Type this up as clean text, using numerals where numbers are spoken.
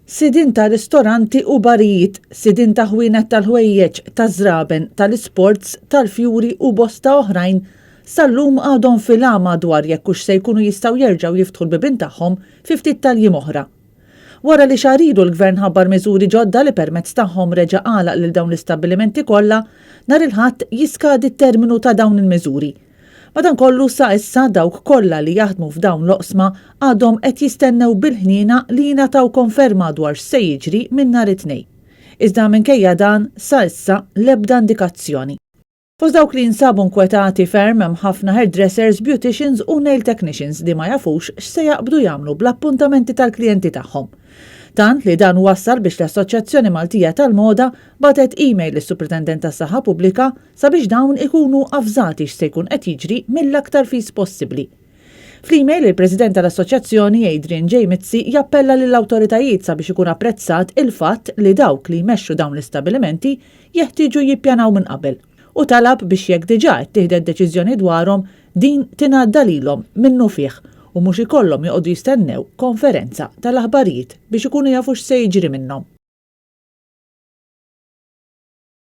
Sidin ta' ristoranti u barijiet, sidin ta' ħwienet tal-ħwejjeġ, ta' żraben, tal-isports, tal-fjuri u bosta oħrajn sal-lum għadhom fil-għama dwar jekk hux se jkunu jistgħu jerġgħu jiftħu l-bibien tagħhom fi ftit tal-jiem oħra. Wara li xarilu l-Gvern ħabbar miżuri ġodda li permezz tagħhom reġa' għalaq lil dawn l-istabbilimenti kollha, nhar il-Ħadd jiskadi t-terminu ta' dawn il-miżuri. Madankollu sa issa dawk kollha li jaħdmu f'dawn l-oqsma għadhom qed jistennew bil-ħniena li jingħataw konferma dwar se jiġri minn nhar it-tnejn. Iżda minkejja dan sa issa l-ebda indikazzjoni. Fost dawk li jinsabu nkwetati ferm hemm ħafna hairdressers, beauticians u nail technicians li ma jafux x'se jaqbdu jagħmlu bl-appuntamenti tal-klijenti tagħhom. Tant li dan wassal biex l-Assoċjazzjoni Maltija tal-Moda batet email lis-Supritendent tas-Saħħa Pubblika sabiex dawn ikunu avżati x'se jkun qed jiġri mill-aktar fis possibbli. Fl-email il-President tal-Assoċjazzjoni Adrian J. Mizzi jappella lill-awtoritajiet sabiex ikun apprezzat il-fatt li dawk li jmexxu dawn l-istabbilimenti jeħtieġu jippjanaw minn qabel u talab biex jekk diġà ttieħdet deċiżjoni dwarhom din tingħadda lilhom minnu fih u mhux ikollhom joqogħdu jistennew konferenza tal-aħbarijiet biex ikunu jafu x'se jiġri minnhom.